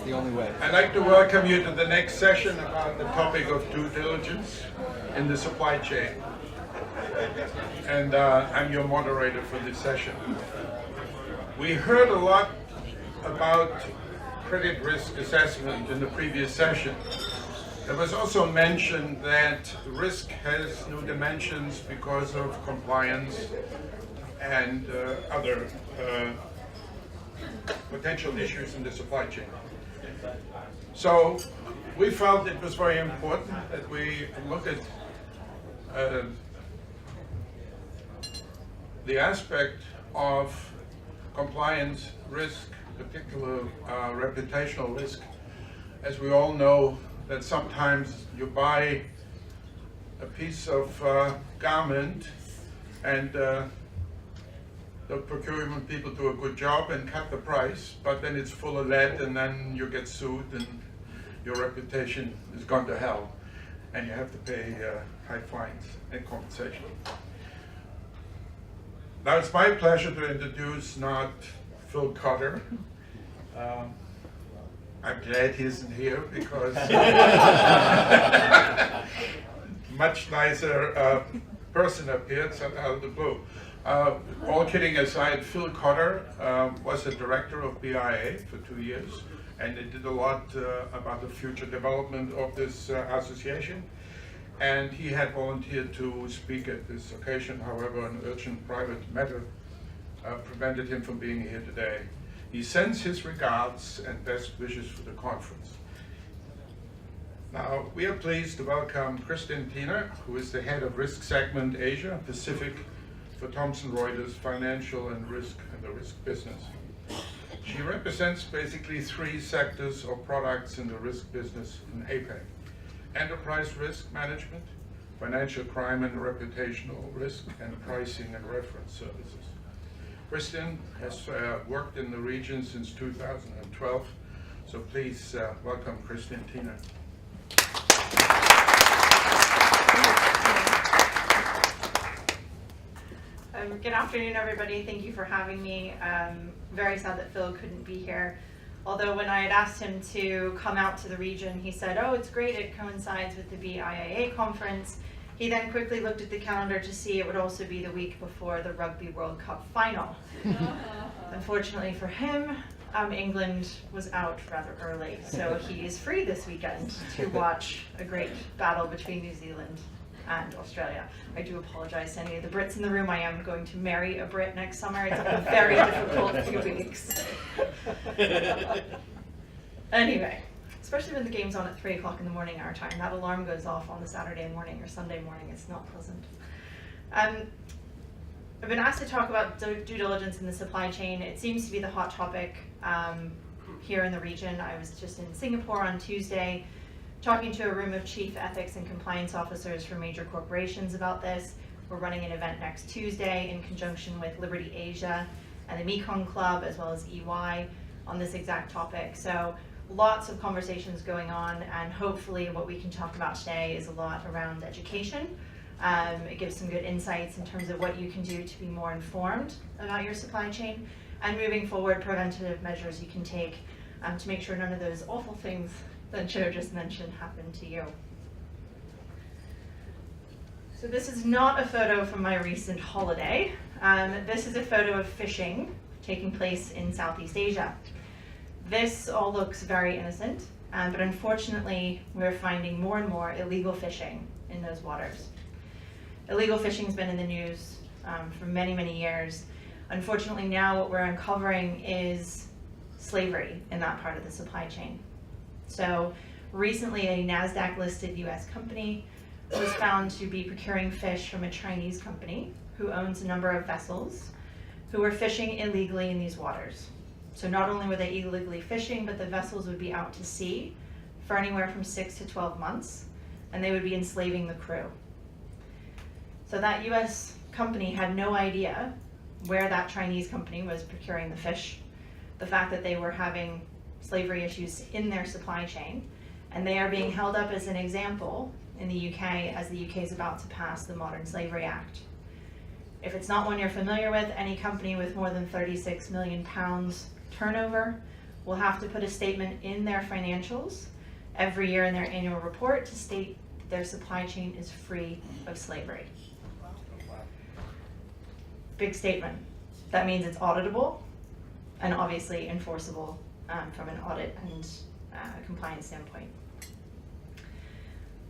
the only way. I'd like to welcome you to the next session about the topic of due diligence in the supply chain. And I'm your moderator for this session. We heard a lot about credit risk assessment in the previous session. It was also mentioned that risk has new dimensions because of compliance and other potential issues in the supply chain. So we felt it was very important that we look at the aspect of compliance risk, particular reputational risk. As we all know, that sometimes you buy a piece of garment and the procurement people do a good job and cut the price, but then it's full of lead and then you get sued and your reputation is gone to hell and you have to pay high fines and compensation. Now it's my pleasure to introduce not Phil Cotter. I'm glad he isn't here because much nicer person appeared out of the blue. All kidding aside, Phil Cotter was the director of BIIA for 2 years, and they did a lot about the future development of this association. And he had volunteered to speak at this occasion. However, an urgent private matter prevented him from being here today. He sends his regards and best wishes for the conference. Now, we are pleased to welcome Kristen, who is the head of Risk Segment Asia Pacific for Thomson Reuters Financial and the Risk Business. She represents basically 3 sectors or products in the risk business in APAC: enterprise risk management, financial crime and reputational risk, and pricing and reference services. Kristen has worked in the region since 2012, so please welcome Kristen. Good afternoon, everybody. Thank you for having me. Very sad that Phil couldn't be here. Although when I had asked him to come out to the region, he said, "Oh, it's great, it coincides with the BIIA conference." He then quickly looked at the calendar to see it would also be the week before the Rugby World Cup final. Unfortunately for him, England was out rather early, so he is free this weekend to watch a great battle between New Zealand and Australia. I do apologize to any of the Brits in the room. I am going to marry a Brit next summer. It's a very difficult few weeks. Anyway, especially when the game's on at 3 o'clock in the morning our time. That alarm goes off on the Saturday morning or Sunday morning. It's not pleasant. I've been asked to talk about due diligence in the supply chain. It seems to be the hot topic here in the region. I was just in Singapore on Tuesday talking to a room of chief ethics and compliance officers from major corporations about this. We're running an event next Tuesday in conjunction with Liberty Asia and the Mekong Club, as well as EY, on this exact topic. So lots of conversations going on, and hopefully what we can talk about today is a lot around education. It gives some good insights in terms of what you can do to be more informed about your supply chain, and moving forward, preventative measures you can take to make sure none of those awful things that Joe just mentioned happen to you. So this is not a photo from my recent holiday. This is a photo of fishing taking place in Southeast Asia. This all looks very innocent, but unfortunately we're finding more and more illegal fishing in those waters. Illegal fishing has been in the news for many, many years. Unfortunately now what we're uncovering is slavery in that part of the supply chain. So recently a NASDAQ listed US company was found to be procuring fish from a Chinese company who owns a number of vessels who were fishing illegally in these waters. So not only were they illegally fishing, but the vessels would be out to sea for anywhere from 6 to 12 months, and they would be enslaving the crew. So that US company had no idea where that Chinese company was procuring the fish, the fact that they were having slavery issues in their supply chain, and they are being held up as an example in the UK as the UK is about to pass the Modern Slavery Act. If it's not one you're familiar with, any company with more than £36 million turnover will have to put a statement in their financials every year in their annual report to state that their supply chain is free of slavery. Big statement. That means it's auditable and obviously enforceable from an audit and compliance standpoint.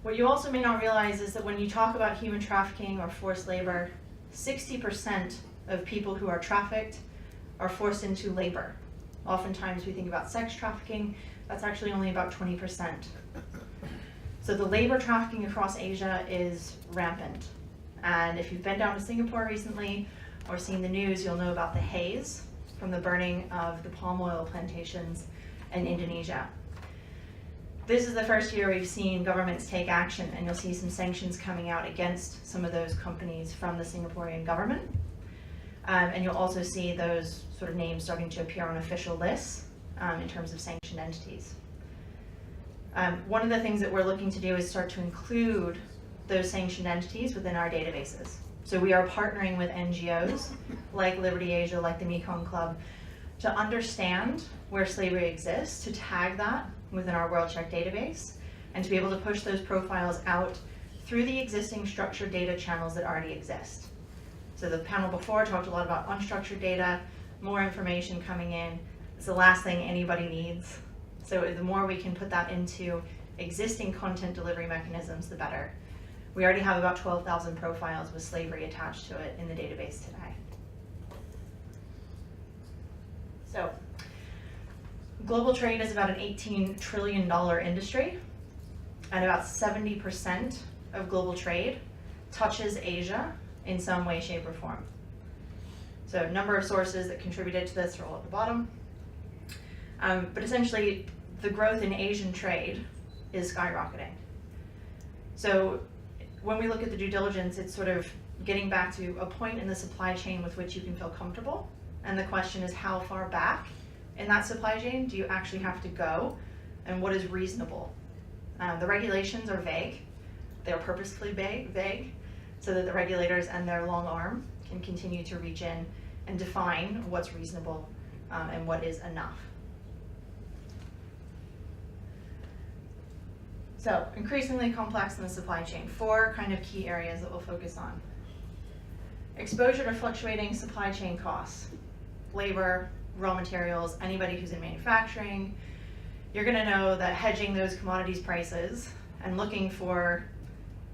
What you also may not realize is that when you talk about human trafficking or forced labor, 60% of people who are trafficked are forced into labor. Oftentimes we think about sex trafficking, that's actually only about 20%. So the labor trafficking across Asia is rampant. And if you've been down to Singapore recently or seen the news, you'll know about the haze from the burning of the palm oil plantations in Indonesia. This is the first year we've seen governments take action, and you'll see some sanctions coming out against some of those companies from the Singaporean government. And you'll also see those sort of names starting to appear on official lists in terms of sanctioned entities. One of the things that we're looking to do is start to include those sanctioned entities within our databases. So we are partnering with NGOs like Liberty Asia, like the Mekong Club, to understand where slavery exists, to tag that within our WorldCheck database, and to be able to push those profiles out through the existing structured data channels that already exist. So the panel before talked a lot about unstructured data, more information coming in. It's the last thing anybody needs. So the more we can put that into existing content delivery mechanisms, the better. We already have about 12,000 profiles with slavery attached to it in the database today. So, global trade is about an $18 trillion industry, and about 70% of global trade touches Asia in some way, shape, or form. So a number of sources that contributed to this are all at the bottom. But essentially, the growth in Asian trade is skyrocketing. So when we look at the due diligence, it's sort of getting back to a point in the supply chain with which you can feel comfortable. And the question is, how far back in that supply chain do you actually have to go, and what is reasonable? The regulations are vague. They're purposefully vague so that the regulators and their long arm can continue to reach in and define what's reasonable and what is enough. So, increasingly complex in the supply chain. 4 kind of key areas that we'll focus on. Exposure to fluctuating supply chain costs. Labor, raw materials, anybody who's in manufacturing. You're gonna know that hedging those commodities prices and looking for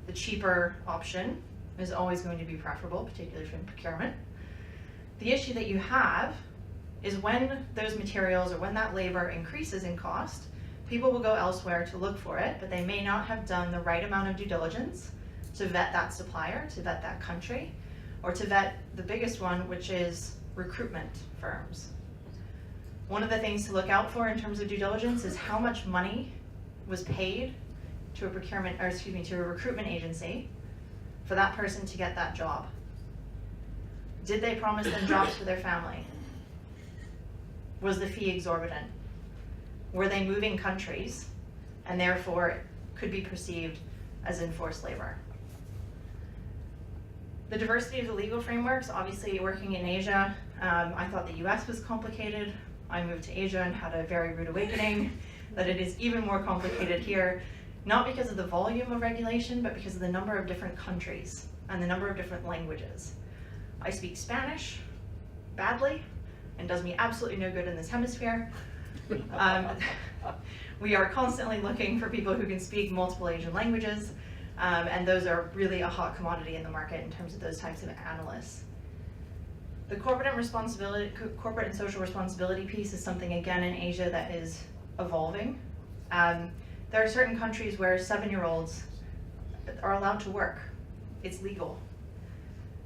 the cheaper option is always going to be preferable, particularly from procurement. The issue that you have is when those materials or when that labor increases in cost, people will go elsewhere to look for it, but they may not have done the right amount of due diligence to vet that supplier, to vet that country, or to vet the biggest one, which is recruitment firms. One of the things to look out for in terms of due diligence is how much money was paid to a to a recruitment agency for that person to get that job. Did they promise them jobs for their family? Was the fee exorbitant? Were they moving countries and therefore could be perceived as enforced labor? The diversity of the legal frameworks, obviously working in Asia, I thought the US was complicated. I moved to Asia and had a very rude awakening that it is even more complicated here, not because of the volume of regulation, but because of the number of different countries and the number of different languages. I speak Spanish badly and does me absolutely no good in this hemisphere. We are constantly looking for people who can speak multiple Asian languages, and those are really a hot commodity in the market in terms of those types of analysts. The corporate and social responsibility piece is something, again, in Asia that is evolving. There are certain countries where 7-year-olds are allowed to work. It's legal.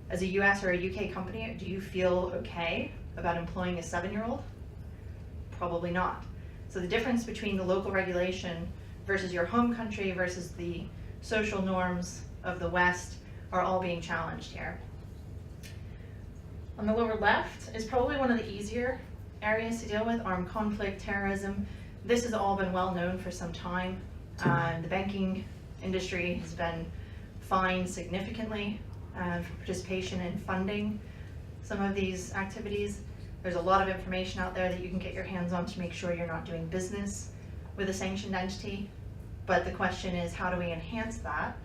As a US or a UK company, do you feel okay about employing a 7-year-old? Probably not. So the difference between the local regulation versus your home country versus the social norms of the West are all being challenged here. On the lower left is probably one of the easier areas to deal with, armed conflict, terrorism. This has all been well known for some time. The banking industry has been fined significantly for participation in funding some of these activities. There's a lot of information out there that you can get your hands on to make sure you're not doing business with a sanctioned entity. But the question is, how do we enhance that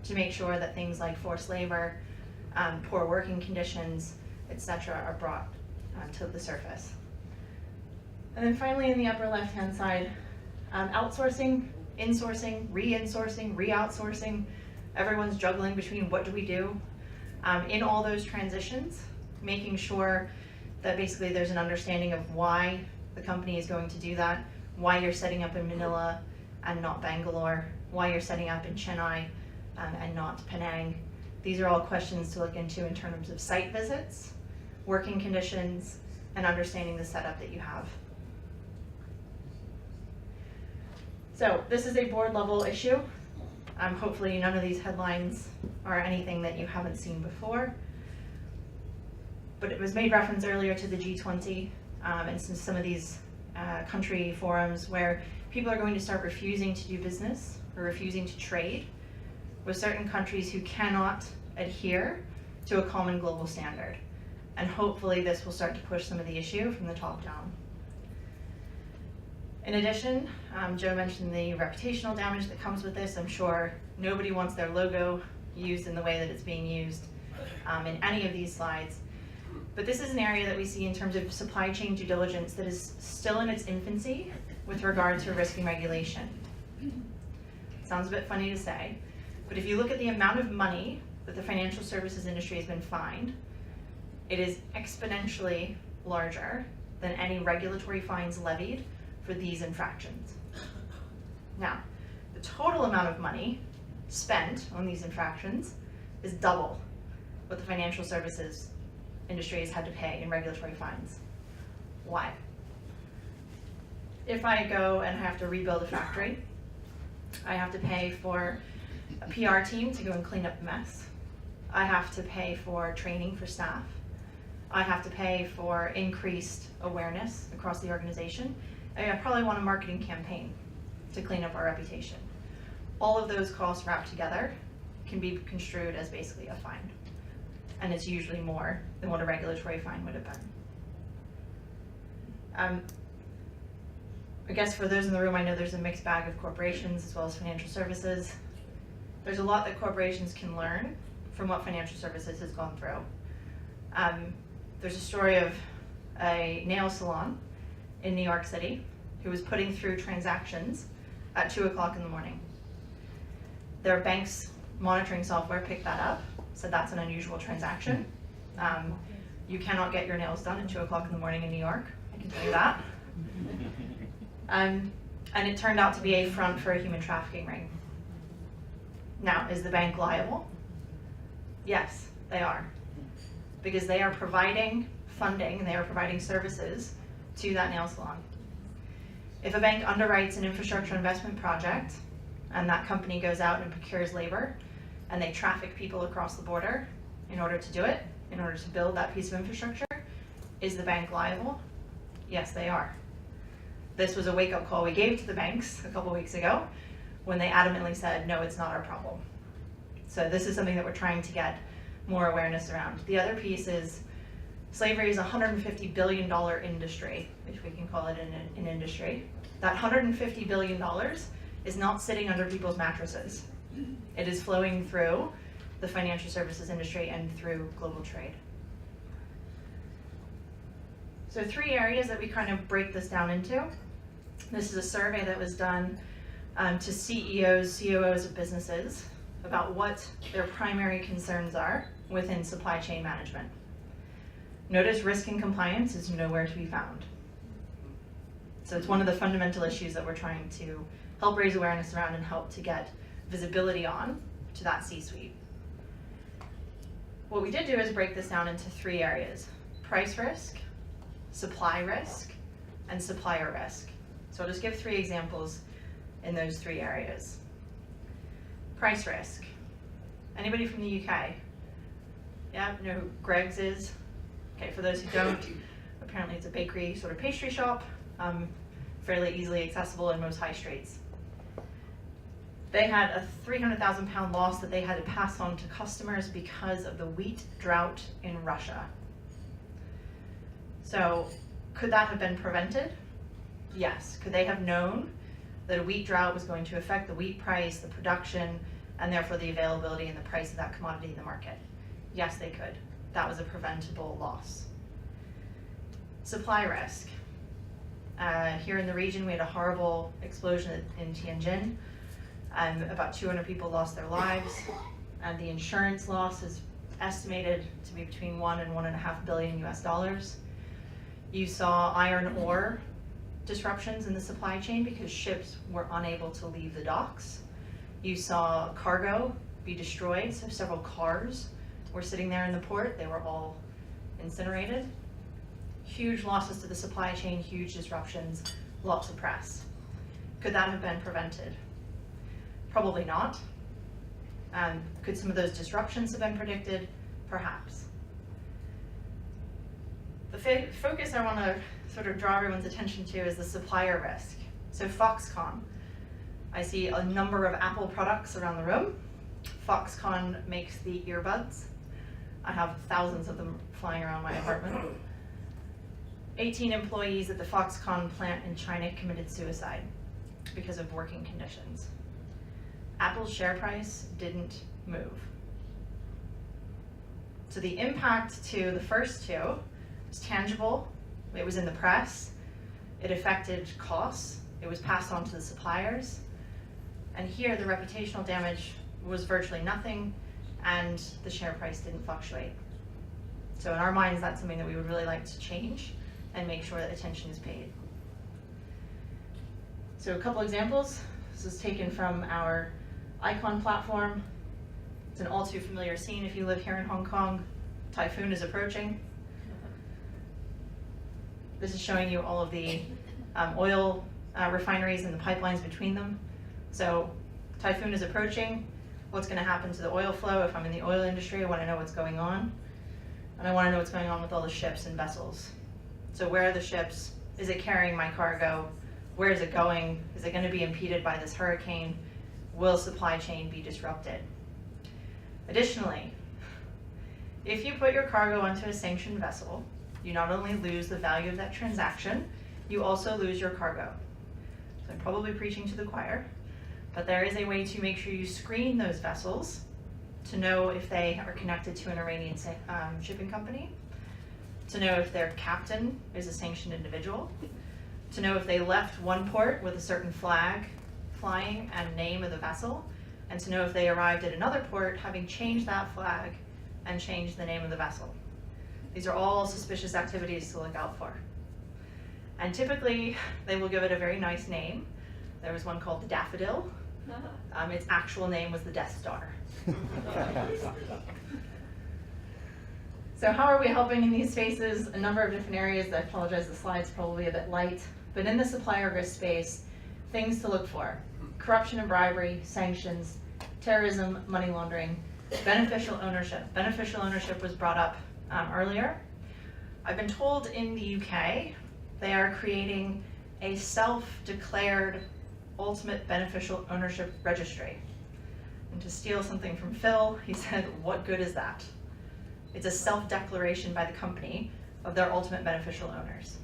to make sure that things like forced labor, poor working conditions, etc., are brought to the surface. And then finally, in the upper left-hand side, outsourcing, insourcing, re-insourcing, re-outsourcing. Everyone's juggling between what do we do. In all those transitions, making sure that basically there's an understanding of why the company is going to do that, why you're setting up in Manila and not Bangalore, why you're setting up in Chennai and not Penang. These are all questions to look into in terms of site visits, working conditions, and understanding the setup that you have. So this is a board level issue. Hopefully none of these headlines are anything that you haven't seen before. But it was made reference earlier to the G20 and some of these country forums where people are going to start refusing to do business or refusing to trade with certain countries who cannot adhere to a common global standard. And hopefully this will start to push some of the issue from the top down. In addition, Joe mentioned the reputational damage that comes with this. I'm sure nobody wants their logo used in the way that it's being used in any of these slides. But this is an area that we see in terms of supply chain due diligence that is still in its infancy with regard to risk and regulation. Sounds a bit funny to say, but if you look at the amount of money that the financial services industry has been fined, it is exponentially larger than any regulatory fines levied for these infractions. Now, the total amount of money spent on these infractions is double what the financial services industry has had to pay in regulatory fines. Why? If I go and have to rebuild a factory, I have to pay for a PR team to go and clean up the mess. I have to pay for training for staff. I have to pay for increased awareness across the organization. I probably want a marketing campaign to clean up our reputation. All of those costs wrapped together can be construed as basically a fine. And it's usually more than what a regulatory fine would have been. I guess for those in the room, I know there's a mixed bag of corporations as well as financial services. There's a lot that corporations can learn from what financial services has gone through. There's a story of a nail salon in New York City who was putting through transactions at 2 o'clock in the morning. Their bank's monitoring software picked that up, said that's an unusual transaction. You cannot get your nails done at 2 o'clock in the morning in New York, I can tell you that. And it turned out to be a front for a human trafficking ring. Now, is the bank liable? Yes, they are. Because they are providing funding and they are providing services to that nail salon. If a bank underwrites an infrastructure investment project and that company goes out and procures labor and they traffic people across the border in order to do it, in order to build that piece of infrastructure, is the bank liable? Yes, they are. This was a wake-up call we gave to the banks a couple weeks ago when they adamantly said, no, it's not our problem. So this is something that we're trying to get more awareness around. The other piece is slavery is a $150 billion industry, if we can call it an industry. That $150 billion is not sitting under people's mattresses. It is flowing through the financial services industry and through global trade. So 3 areas that we kind of break this down into. This is a survey that was done to CEOs, COOs of businesses about what their primary concerns are within supply chain management. Notice risk and compliance is nowhere to be found. So it's one of the fundamental issues that we're trying to help raise awareness around and help to get visibility on to that C-suite. What we did do is break this down into 3 areas: price risk, supply risk, and supplier risk. So I'll just give 3 examples in those 3 areas. Price risk. Anybody from the UK? Yeah, know who Greggs is? Okay, for those who don't, apparently it's a bakery sort of pastry shop, fairly easily accessible in most high streets. They had a £300,000 loss that they had to pass on to customers because of the wheat drought in Russia. So could that have been prevented? Yes. Could they have known that a wheat drought was going to affect the wheat price, the production, and therefore the availability and the price of that commodity in the market? Yes, they could. That was a preventable loss. Supply risk. Here in the region, we had a horrible explosion in Tianjin. About 200 people lost their lives, and the insurance loss is estimated to be between $1 and $1.5 billion US. You saw iron ore disruptions in the supply chain because ships were unable to leave the docks. You saw cargo be destroyed, so several cars were sitting there in the port. They were all incinerated. Huge losses to the supply chain, huge disruptions, lots of press. Could that have been prevented? Probably not. Could some of those disruptions have been predicted? Perhaps. The focus I want to sort of draw everyone's attention to is the supplier risk. So Foxconn. I see a number of Apple products around the room. Foxconn makes the earbuds. I have thousands of them flying around my apartment. 18 employees at the Foxconn plant in China committed suicide because of working conditions. Apple's share price didn't move. So the impact to the first two was tangible. It was in the press. It affected costs. It was passed on to the suppliers. And here, the reputational damage was virtually nothing, and the share price didn't fluctuate. So in our minds, that's something that we would really like to change and make sure that attention is paid. So a couple examples. This is taken from our Icon platform. It's an all too familiar scene if you live here in Hong Kong. Typhoon is approaching. This is showing you all of the oil refineries and the pipelines between them. So typhoon is approaching. What's going to happen to the oil flow? If I'm in the oil industry, I want to know what's going on. And I want to know what's going on with all the ships and vessels. So where are the ships? Is it carrying my cargo? Where is it going? Is it going to be impeded by this hurricane? Will supply chain be disrupted? Additionally, if you put your cargo onto a sanctioned vessel, you not only lose the value of that transaction, you also lose your cargo. So I'm probably preaching to the choir, but there is a way to make sure you screen those vessels to know if they are connected to an Iranian shipping company, to know if their captain is a sanctioned individual, to know if they left one port with a certain flag flying and name of the vessel, and to know if they arrived at another port having changed that flag and changed the name of the vessel. These are all suspicious activities to look out for. And typically, they will give it a very nice name. There was one called the Daffodil. Its actual name was the Death Star. So how are we helping in these spaces? A number of different areas. I apologize, the slide's probably a bit light. But in the supplier risk space, things to look for: corruption and bribery, sanctions, terrorism, money laundering, beneficial ownership. Beneficial ownership was brought up earlier. I've been told in the UK, they are creating a self-declared ultimate beneficial ownership registry. And to steal something from Phil, he said, what good is that? It's a self-declaration by the company of their ultimate beneficial owners.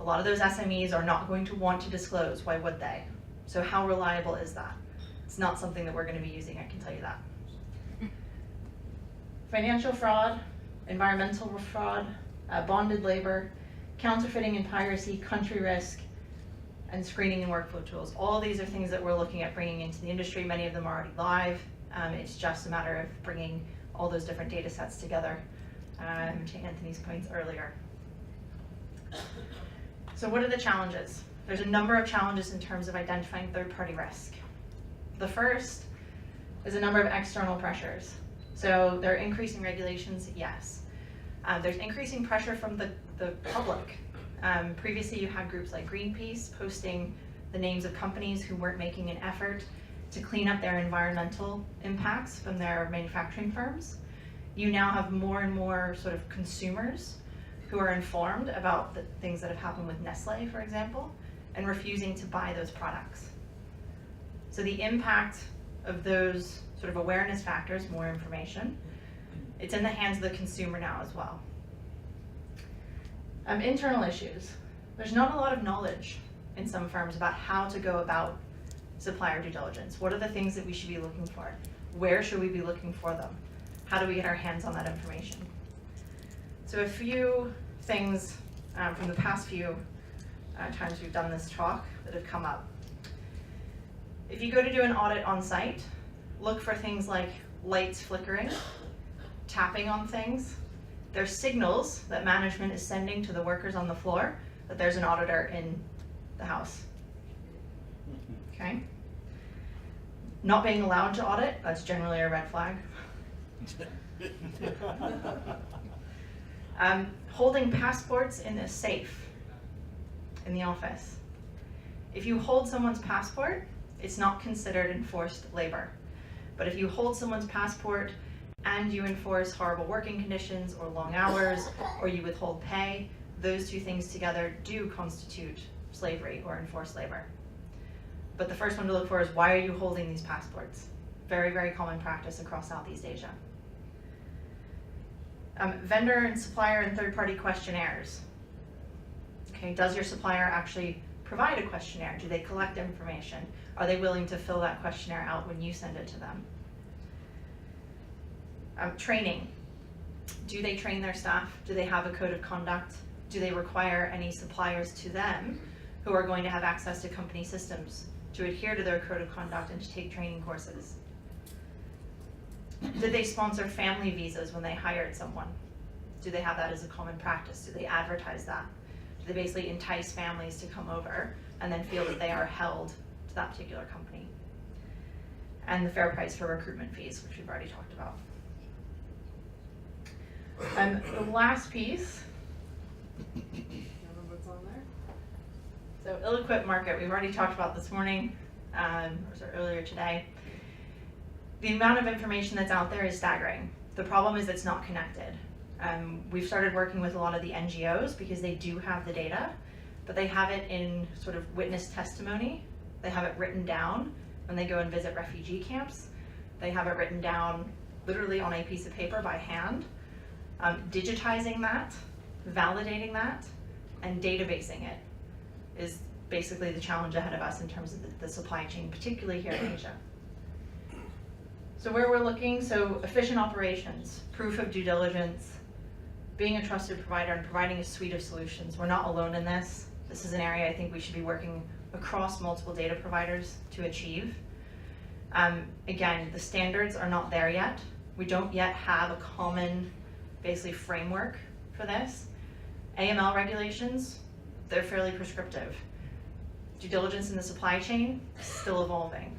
A lot of those SMEs are not going to want to disclose. Why would they? So how reliable is that? It's not something that we're going to be using, I can tell you that. Financial fraud, environmental fraud, bonded labor, counterfeiting and piracy, country risk, and screening and workflow tools. All these are things that we're looking at bringing into the industry. Many of them are already live. It's just a matter of bringing all those different data sets together, to Anthony's points earlier. So what are the challenges? There's a number of challenges in terms of identifying third-party risk. The first is a number of external pressures. So there are increasing regulations, yes. There's increasing pressure from the public. Previously you had groups like Greenpeace posting the names of companies who weren't making an effort to clean up their environmental impacts from their manufacturing firms. You now have more and more sort of consumers who are informed about the things that have happened with Nestle, for example, and refusing to buy those products. So the impact of those sort of awareness factors, more information, it's in the hands of the consumer now as well. Internal issues. There's not a lot of knowledge in some firms about how to go about supplier due diligence. What are the things that we should be looking for? Where should we be looking for them? How do we get our hands on that information? So a few things from the past few times we've done this talk that have come up. If you go to do an audit on site, look for things like lights flickering, tapping on things. There's signals that management is sending to the workers on the floor that there's an auditor in the house. Okay? Not being allowed to audit, that's generally a red flag. Holding passports in a safe in the office. If you hold someone's passport, it's not considered enforced labor. But if you hold someone's passport and you enforce horrible working conditions or long hours, or you withhold pay, those two things together do constitute slavery or enforced labor. But the first one to look for is, why are you holding these passports? Very, very common practice across Southeast Asia. Vendor and supplier and third-party questionnaires. Okay, does your supplier actually provide a questionnaire? Do they collect information? Are they willing to fill that questionnaire out when you send it to them? Training. Do they train their staff? Do they have a code of conduct? Do they require any suppliers to them who are going to have access to company systems to adhere to their code of conduct and to take training courses? Did they sponsor family visas when they hired someone? Do they have that as a common practice? Do they advertise that? Do they basically entice families to come over and then feel that they are held to that particular company? And the fair price for recruitment fees, which we've already talked about. The last piece, what's on there? So ill-equipped market, we've already talked about this morning, or earlier today. The amount of information that's out there is staggering. The problem is it's not connected. We've started working with a lot of the NGOs because they do have the data, but they have it in sort of witness testimony. They have it written down when they go and visit refugee camps. They have it written down literally on a piece of paper by hand. Digitizing that, validating that, and databasing it is basically the challenge ahead of us in terms of the supply chain, particularly here in Asia. So where we're looking, so efficient operations, proof of due diligence, being a trusted provider and providing a suite of solutions. We're not alone in this. This is an area I think we should be working across multiple data providers to achieve. Again, the standards are not there yet. We don't yet have a common, basically, framework for this. AML regulations, they're fairly prescriptive. Due diligence in the supply chain, still evolving.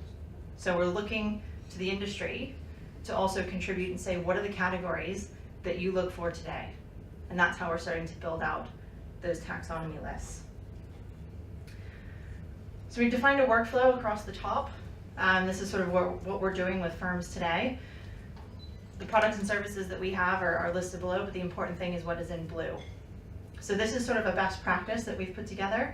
So we're looking to the industry to also contribute and say, what are the categories that you look for today? And that's how we're starting to build out those taxonomy lists. So we've defined a workflow across the top. This is sort of what we're doing with firms today. The products and services that we have are listed below, but the important thing is what is in blue. So this is sort of a best practice that we've put together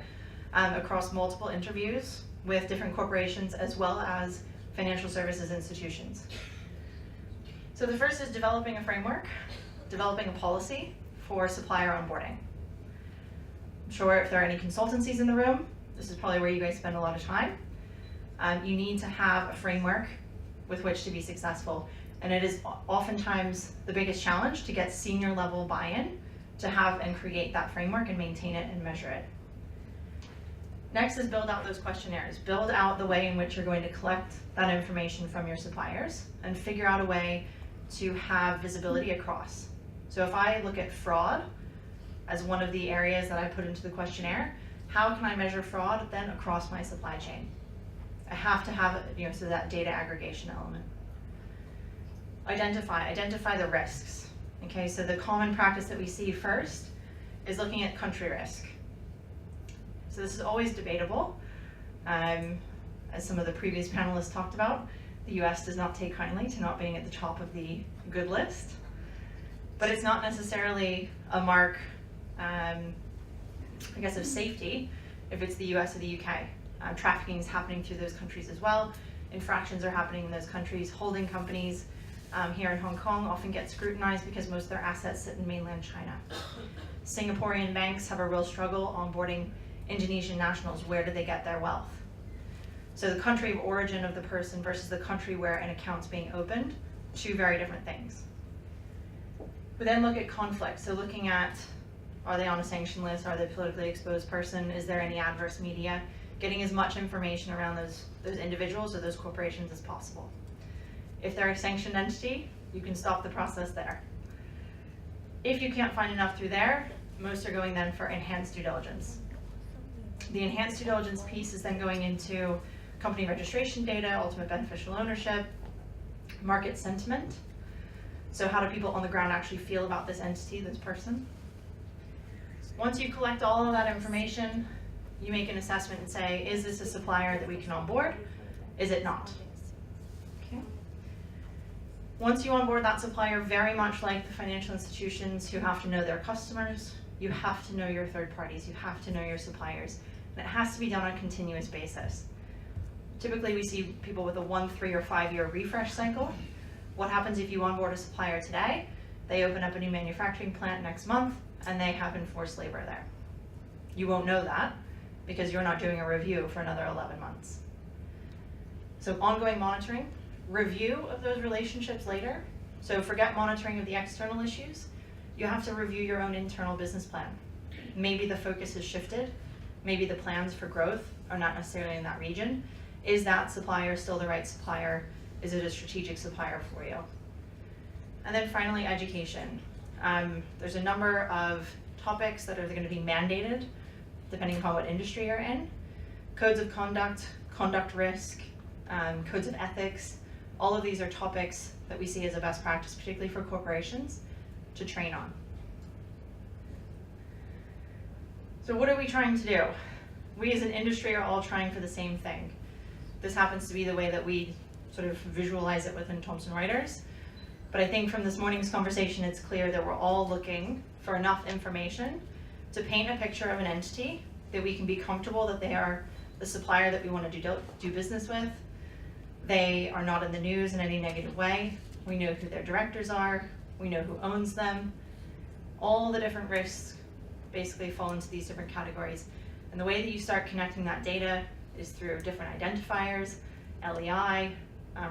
across multiple interviews with different corporations as well as financial services institutions. So the first is developing a framework, developing a policy for supplier onboarding. I'm sure if there are any consultancies in the room, this is probably where you guys spend a lot of time. You need to have a framework with which to be successful. And it is oftentimes the biggest challenge to get senior level buy-in to have and create that framework and maintain it and measure it. Next is build out those questionnaires. Build out the way in which you're going to collect that information from your suppliers and figure out a way to have visibility across. So if I look at fraud as one of the areas that I put into the questionnaire, how can I measure fraud then across my supply chain? I have to have, so that data aggregation element. Identify the risks. Okay, so the common practice that we see first is looking at country risk. So this is always debatable. As some of the previous panelists talked about, the US does not take kindly to not being at the top of the good list. But it's not necessarily a mark, I guess, of safety if it's the US or the UK. Trafficking is happening through those countries as well. Infractions are happening in those countries. Holding companies here in Hong Kong often get scrutinized because most of their assets sit in mainland China. Singaporean banks have a real struggle onboarding Indonesian nationals. Where do they get their wealth? So the country of origin of the person versus the country where an account's being opened, two very different things. We then look at conflict. So looking at, are they on a sanction list? Are they a politically exposed person? Is there any adverse media? Getting as much information around those individuals or those corporations as possible. If they're a sanctioned entity, you can stop the process there. If you can't find enough through there, most are going then for enhanced due diligence. The enhanced due diligence piece is then going into company registration data, ultimate beneficial ownership, market sentiment. So how do people on the ground actually feel about this entity, this person? Once you collect all of that information, you make an assessment and say, is this a supplier that we can onboard? Is it not? Okay. Once you onboard that supplier, very much like the financial institutions who have to know their customers, you have to know your third parties, you have to know your suppliers. And it has to be done on a continuous basis. Typically we see people with a 1, 3, or 5 year refresh cycle. What happens if you onboard a supplier today? They open up a new manufacturing plant next month and they have enforced labor there. You won't know that because you're not doing a review for another 11 months. So ongoing monitoring, review of those relationships later. So forget monitoring of the external issues. You have to review your own internal business plan. Maybe the focus has shifted. Maybe the plans for growth are not necessarily in that region. Is that supplier still the right supplier? Is it a strategic supplier for you? And then finally, education. There's a number of topics that are going to be mandated depending upon what industry you're in. Codes of conduct, conduct risk, codes of ethics. All of these are topics that we see as a best practice, particularly for corporations, to train on. So what are we trying to do? We as an industry are all trying for the same thing. This happens to be the way that we sort of visualize it within Thomson Reuters. But I think from this morning's conversation, it's clear that we're all looking for enough information to paint a picture of an entity that we can be comfortable that they are the supplier that we want to do business with. They are not in the news in any negative way. We know who their directors are. We know who owns them. All the different risks basically fall into these different categories. And the way that you start connecting that data is through different identifiers, LEI,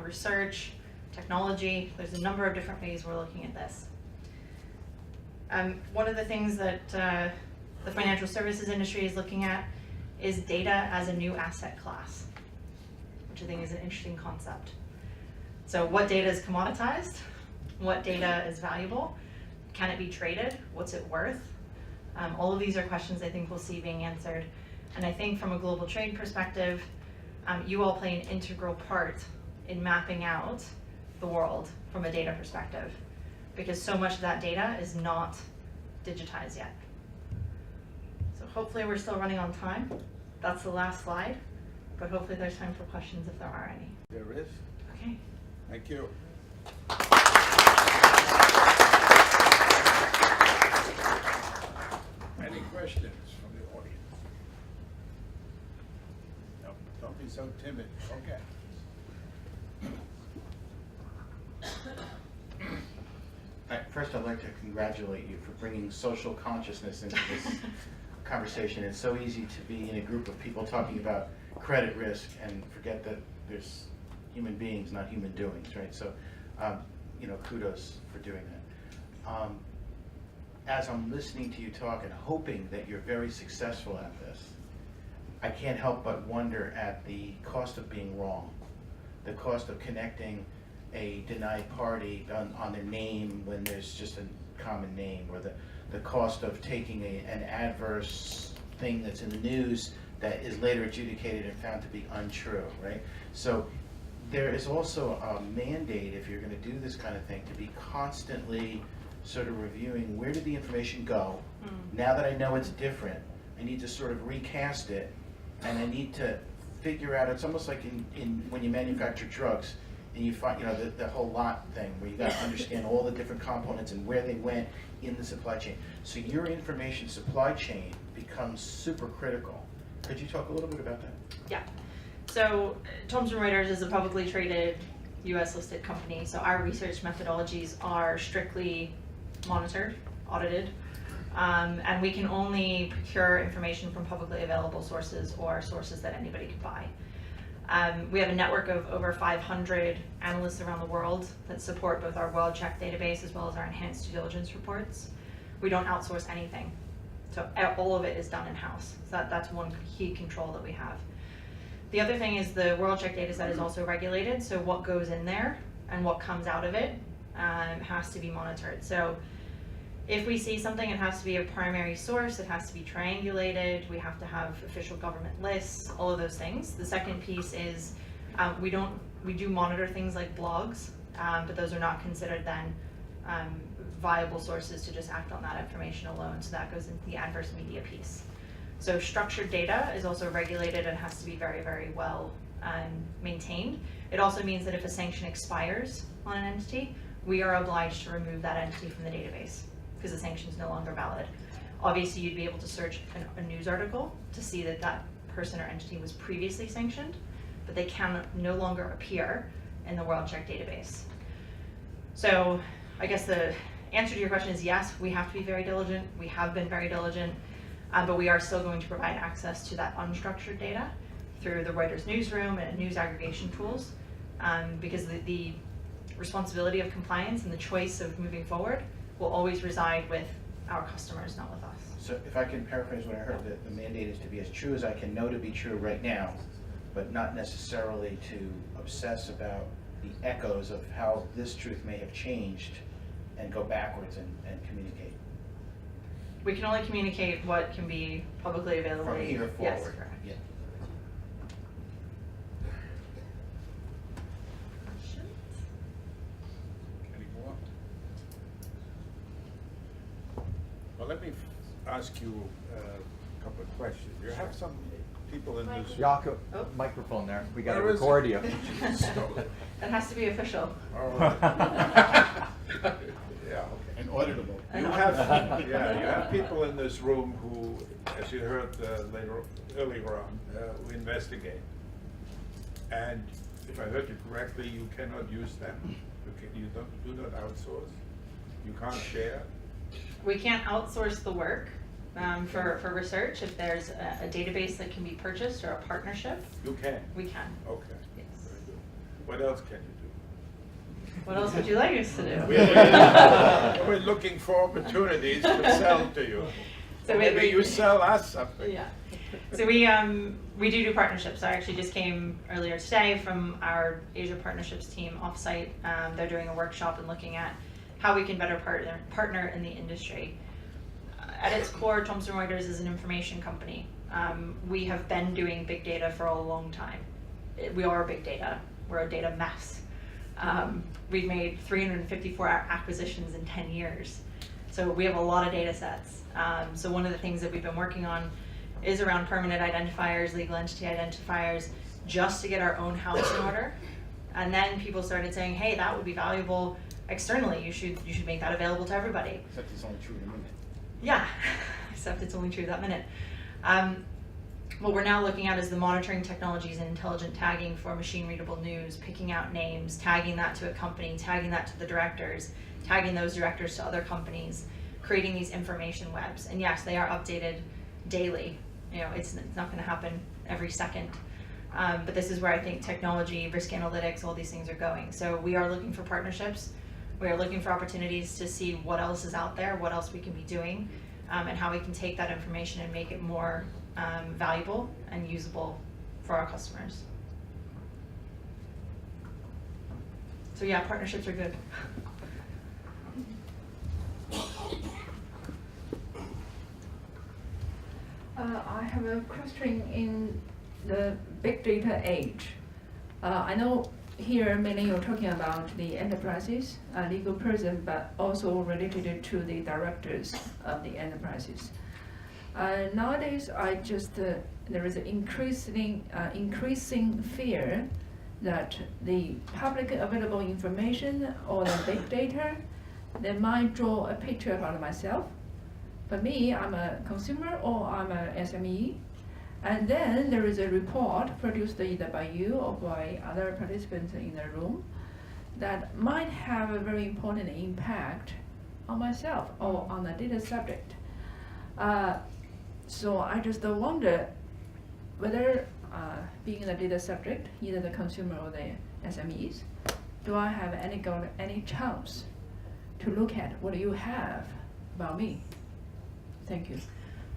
research, technology. There's a number of different ways we're looking at this. One of the things that the financial services industry is looking at is data as a new asset class, which I think is an interesting concept. So what data is commoditized? What data is valuable? Can it be traded? What's it worth? All of these are questions I think we'll see being answered. And I think from a global trade perspective, you all play an integral part in mapping out the world from a data perspective, because so much of that data is not digitized yet. So hopefully we're still running on time. That's the last slide, but hopefully there's time for questions if there are any. There is. Okay. Thank you. Any questions from the audience? No, don't be so timid. Okay. First, I'd like to congratulate you for bringing social consciousness into this conversation. It's so easy to be in a group of people talking about credit risk and forget that there's human beings, not human doings, right? So, kudos for doing that. As I'm listening to you talk and hoping that you're very successful at this, I can't help but wonder at the cost of being wrong, the cost of connecting a denied party on their name when there's just a common name, or the cost of taking an adverse thing that's in the news that is later adjudicated and found to be untrue, right? So there is also a mandate, if you're going to do this kind of thing, to be constantly sort of reviewing where did the information go. Now that I know it's different, I need to sort of recast it, and I need to figure out, it's almost like in when you manufacture drugs, and you find, the whole lot thing, where you got to understand all the different components and where they went in the supply chain. So your information supply chain becomes super critical. Could you talk a little bit about that? Yeah. So Thomson Reuters is a publicly traded US listed company. So our research methodologies are strictly monitored, audited. And we can only procure information from publicly available sources or sources that anybody can buy. We have a network of over 500 analysts around the world that support both our WorldCheck database as well as our enhanced due diligence reports. We don't outsource anything. So all of it is done in-house. So that's one key control that we have. The other thing is the WorldCheck data set is also regulated, so what goes in there and what comes out of it has to be monitored. So if we see something, it has to be a primary source, it has to be triangulated, we have to have official government lists, all of those things. The second piece is we do monitor things like blogs, but those are not considered then viable sources to just act on that information alone, so that goes into the adverse media piece. So structured data is also regulated and has to be very, very well maintained. It also means that if a sanction expires on an entity, we are obliged to remove that entity from the database because the sanction is no longer valid. Obviously, you'd be able to search a news article to see that that person or entity was previously sanctioned, but they can no longer appear in the WorldCheck database. So I guess the answer to your question is yes, we have to be very diligent. We have been very diligent, but we are still going to provide access to that unstructured data through the Reuters newsroom and news aggregation tools, because the responsibility of compliance and the choice of moving forward will always reside with our customers, not with us. So if I can paraphrase what I heard, the mandate is to be as true as I can know to be true right now, but not necessarily to obsess about the echoes of how this truth may have changed and go backwards and communicate. We can only communicate what can be publicly available. From here forward. Yes, correct. Yeah. Any more? Well, let me ask you a couple of questions. You have some people in this. Jakob, Oh. microphone there. We got to Where is record it? you. It has to be official. Yeah, okay. And auditable. You have, you have people in this room who, as you heard earlier on, who investigate. And if I heard you correctly, you cannot use them. You do not outsource. You can't share. We can't outsource the work for research. If there's a database that can be purchased or a partnership, You can. we can. Okay. Yes. Very good. What else can you do? What else would you like us to do? We're looking for opportunities to sell to you. So Maybe you sell us something. Yeah. So we do partnerships. I actually just came earlier today from our Asia partnerships team offsite. They're doing a workshop and looking at how we can better partner in the industry. At its core, Thomson Reuters is an information company. We have been doing big data for a long time. We are big data. We're a data mess. We've made 354 acquisitions in 10 years. So we have a lot of data sets. So one of the things that we've been working on is around permanent identifiers, legal entity identifiers, just to get our own house in order. And then people started saying, hey, that would be valuable externally. You should make that available to everybody. Except it's only true in a minute. Yeah, except it's only true that minute. What we're now looking at is the monitoring technologies and intelligent tagging for machine readable news, picking out names, tagging that to a company, tagging that to the directors, tagging those directors to other companies, creating these information webs. And yes, they are updated daily. You know, it's not going to happen every second. But this is where I think technology, risk analytics, all these things are going. So we are looking for partnerships. We are looking for opportunities to see what else is out there, what else we can be doing, and how we can take that information and make it more valuable and usable for our customers. So yeah, partnerships are good. I have a question in the big data age. I know here mainly you're talking about the enterprises, legal person, but also related to the directors of the enterprises. Nowadays, there is an increasing fear that the public available information or the big data, they might draw a picture about myself. For me, I'm a consumer or I'm a SME, and then there is a report produced either by you or by other participants in the room that might have a very important impact on myself or on the data subject. So I just wonder whether being the data subject, either the consumer or the SMEs, do I have any chance to look at what you have about me? Thank you.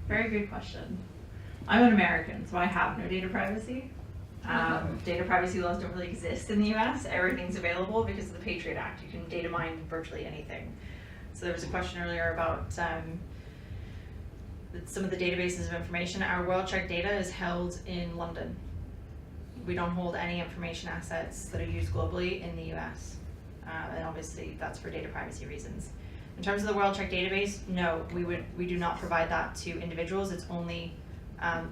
Very good question. I'm an American, so I have no data privacy. Data privacy laws don't really exist in the US. Everything's available because of the Patriot Act. You can data mine virtually anything. So there was a question earlier about some of the databases of information. Our WorldCheck data is held in London. We don't hold any information assets that are used globally in the US. And obviously that's for data privacy reasons. In terms of the WorldCheck database, no, we do not provide that to individuals. It's only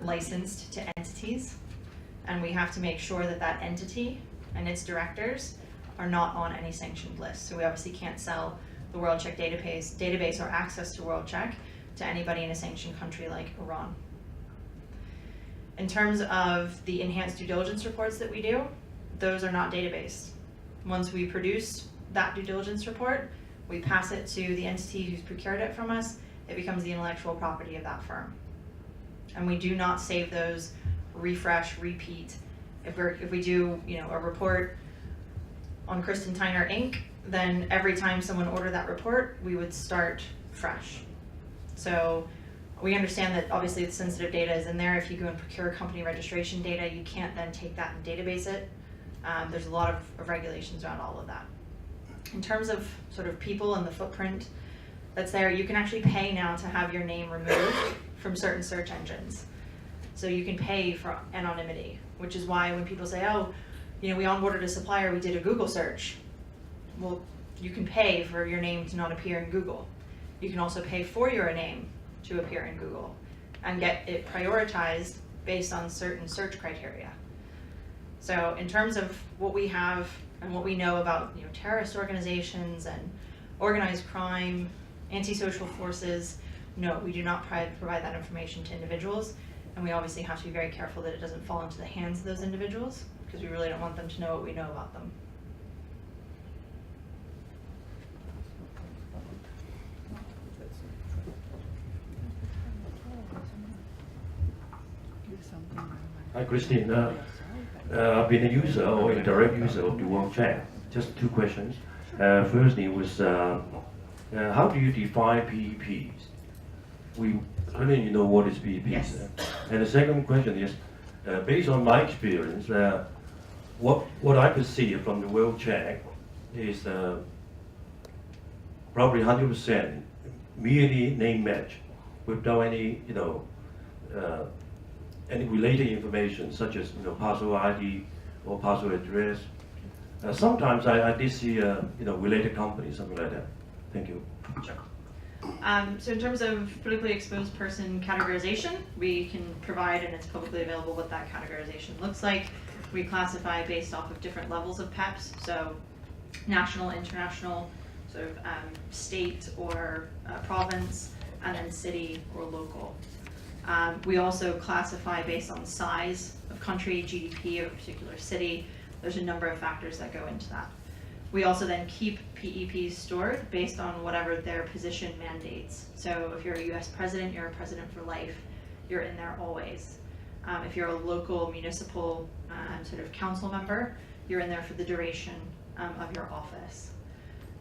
licensed to entities. And we have to make sure that that entity and its directors are not on any sanctioned list. So we obviously can't sell the WorldCheck database or access to WorldCheck to anybody in a sanctioned country like Iran. In terms of the enhanced due diligence reports that we do, those are not data-based. Once we produce that due diligence report, we pass it to the entity who's procured it from us. It becomes the intellectual property of that firm. And we do not save those, refresh, repeat. If we do, a report on Kristen Tyner Inc., then every time someone ordered that report, we would start fresh. So we understand that obviously the sensitive data is in there. If you go and procure company registration data, you can't then take that and database it. There's a lot of regulations around all of that. In terms of sort of people and the footprint that's there, you can actually pay now to have your name removed from certain search engines. So you can pay for anonymity, which is why when people say, oh, we onboarded a supplier, we did a Google search. Well, you can pay for your name to not appear in Google. You can also pay for your name to appear in Google and get it prioritized based on certain search criteria. So in terms of what we have and what we know about terrorist organizations and organized crime, antisocial forces, no, we do not provide that information to individuals. And we obviously have to be very careful that it doesn't fall into the hands of those individuals because we really don't want them to know what we know about them. Hi, Christine. I've been a user or a direct user of the WorldCheck. Just two questions. Firstly was, how do you define PEPs? We really know what is PEPs. Yes. And the second question is, based on my experience, what I could see from the WorldCheck is probably 100% merely name match without any, any related information such as parcel ID or parcel address. Sometimes I did see related companies, something like that. Thank you. Sure. So in terms of politically exposed person categorization, we can provide, and it's publicly available, what that categorization looks like. We classify based off of different levels of PEPs, so national, international, sort of state or province, and then city or local. We also classify based on size of country, GDP of a particular city. There's a number of factors that go into that. We also then keep PEPs stored based on whatever their position mandates. So if you're a US president, you're a president for life, you're in there always. If you're a local municipal sort of council member, you're in there for the duration of your office.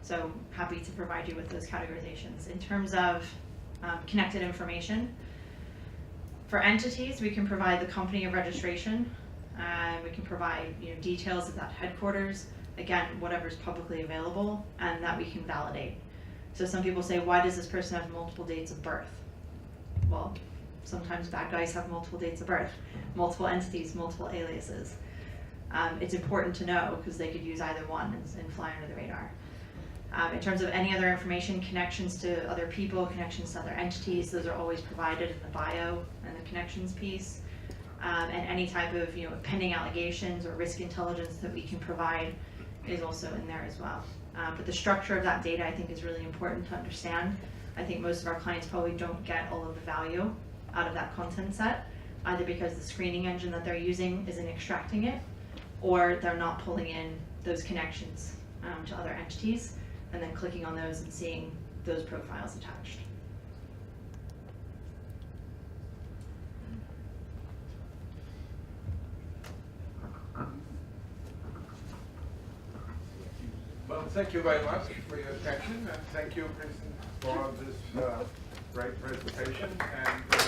So happy to provide you with those categorizations. In terms of connected information, for entities, we can provide the company of registration. We can provide details of that headquarters, again, whatever's publicly available, and that we can validate. So some people say, why does this person have multiple dates of birth? Well, sometimes bad guys have multiple dates of birth, multiple entities, multiple aliases. It's important to know because they could use either one and fly under the radar. In terms of any other information, connections to other people, connections to other entities, those are always provided in the bio and the connections piece. And any type of pending allegations or risk intelligence that we can provide is also in there as well. But the structure of that data I think is really important to understand. I think most of our clients probably don't get all of the value out of that content set, either because the screening engine that they're using isn't extracting it, or they're not pulling in those connections to other entities and then clicking on those and seeing those profiles attached. thank you very much for your attention, and thank you, Kristen, for this great presentation. And